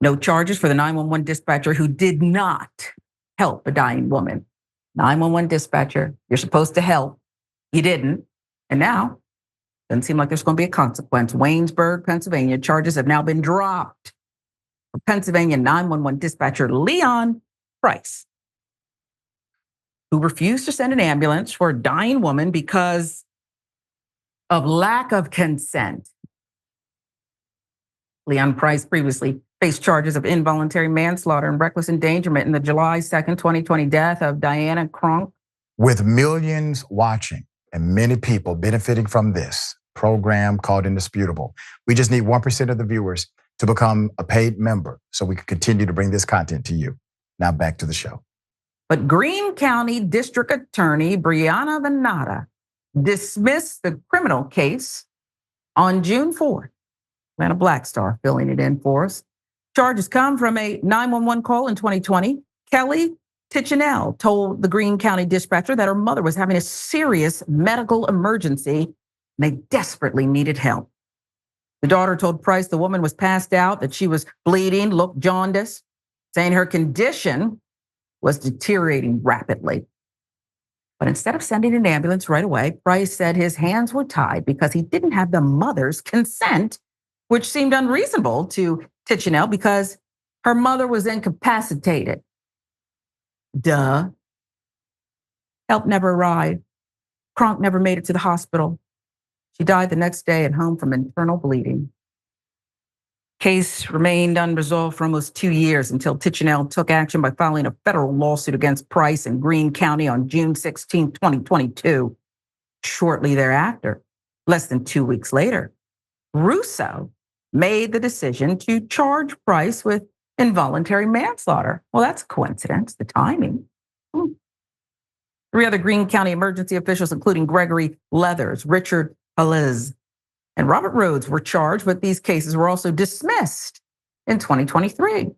No charges for the 911 dispatcher who did not help a dying woman. 911 dispatcher, you're supposed to help. You didn't. And now, doesn't seem like there's going to be a consequence. Waynesburg, Pennsylvania, charges have now been dropped for Pennsylvania 911 dispatcher Leon Price, who refused to send an ambulance for a dying woman because of lack of consent. Leon Price previously faced charges of involuntary manslaughter and reckless endangerment in the July 2nd, 2020 death of Diana Kronk. With millions watching and many people benefiting from this program called Indisputable, we just need 1% of the viewers to become a paid member so we can continue to bring this content to you. Now back to the show. But Greene County District Attorney Brianna Vanata dismissed the criminal case on June 4th. Atlanta Black Star filling it in for us. Charges come from a 911 call in 2020. Kelly Titchenell told the Greene County dispatcher that her mother was having a serious medical emergency and they desperately needed help. The daughter told Price the woman was passed out, that she was bleeding, looked jaundiced, saying her condition was deteriorating rapidly. But instead of sending an ambulance right away, Price said his hands were tied because he didn't have the mother's consent, which seemed unreasonable to Titchenell because her mother was incapacitated. Duh. Help never arrived. Kronk never made it to the hospital. She died the next day at home from internal bleeding. Case remained unresolved for almost 2 years until Titchenell took action by filing a federal lawsuit against Price in Greene County on June 16, 2022. Shortly thereafter, less than 2 weeks later, Russo made the decision to charge Price with involuntary manslaughter. Well, that's a coincidence, the timing. 3 other Greene County emergency officials, including Gregory Leathers, Richard Halez, and Robert Rhodes, were charged, but these cases were also dismissed in 2023. The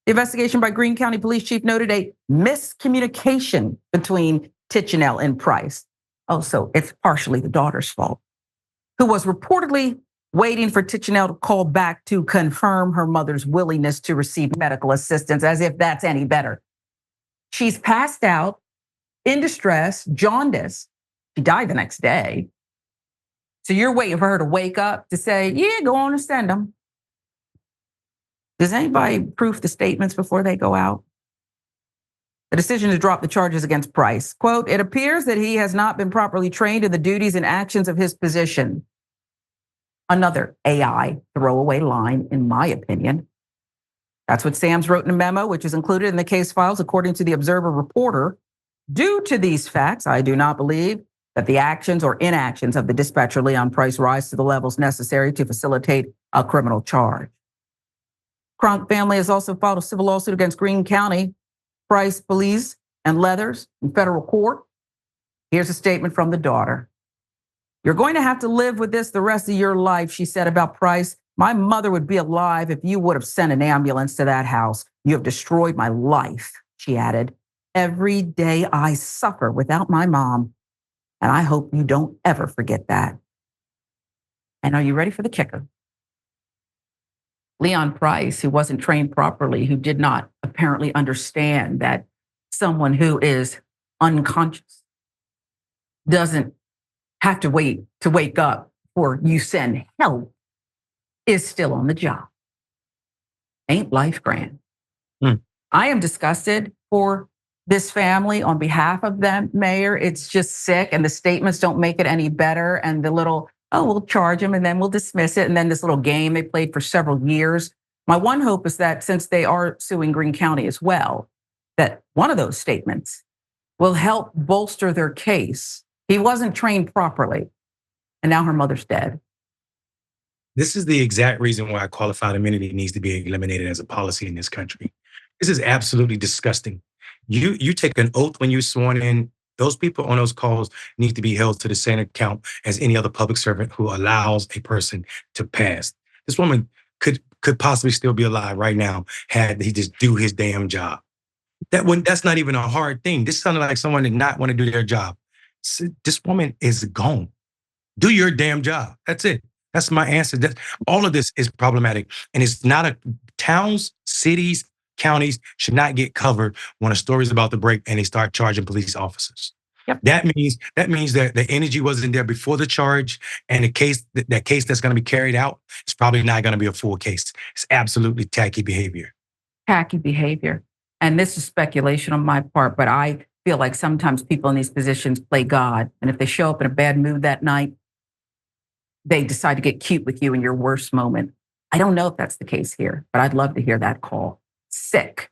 investigation by Greene County Police Chief noted a miscommunication between Titchenell and Price. Oh, so it's partially the daughter's fault, who was reportedly waiting for Titchenell to call back to confirm her mother's willingness to receive medical assistance, as if that's any better. She's passed out, in distress, jaundice. She died the next day. So you're waiting for her to wake up to say, yeah, go on and send them. Does anybody proof the statements before they go out? The decision to drop the charges against Price. Quote, it appears that he has not been properly trained in the duties and actions of his position. Another AI throwaway line, in my opinion. That's what Sams wrote in a memo, which is included in the case files, according to the Observer reporter. Due to these facts, I do not believe that the actions or inactions of the dispatcher Leon Price rise to the levels necessary to facilitate a criminal charge. Kronk family has also filed a civil lawsuit against Greene County, Price Police, and Leathers in federal court. Here's a statement from the daughter. You're going to have to live with this the rest of your life, she said about Price. My mother would be alive if you would have sent an ambulance to that house. You have destroyed my life, she added. Every day I suffer without my mom, and I hope you don't ever forget that. And are you ready for the kicker? Leon Price, who wasn't trained properly, who did not apparently understand that someone who is unconscious doesn't have to wait to wake up or you send help, is still on the job. Ain't life grand? I am disgusted for this family on behalf of them, Mayor. It's just sick, and the statements don't make it any better. And the little, oh, we'll charge him and then we'll dismiss it. And then this little game they played for several years. My one hope is that since they are suing Greene County as well, that one of those statements will help bolster their case. He wasn't trained properly, and now her mother's dead. This is the exact reason why qualified immunity needs to be eliminated as a policy in this country. This is absolutely disgusting. You take an oath when you're sworn in. Those people on those calls need to be held to the same account as any other public servant who allows a person to pass. This woman could possibly still be alive right now had he just do his damn job. That's not even a hard thing. This sounded like someone did not want to do their job. This woman is gone. Do your damn job. That's it. That's my answer. All of this is problematic, and it's not a Towns, cities, counties should not get covered when a story is about to break and they start charging police officers. Yep. That means that the energy wasn't there before the charge, and the case that case that's going to be carried out is probably not going to be a full case. It's absolutely tacky behavior. Tacky behavior. And this is speculation on my part, but I feel like sometimes people in these positions play God. And if they show up in a bad mood that night, they decide to get cute with you in your worst moment. I don't know if that's the case here, but I'd love to hear that call. Sick.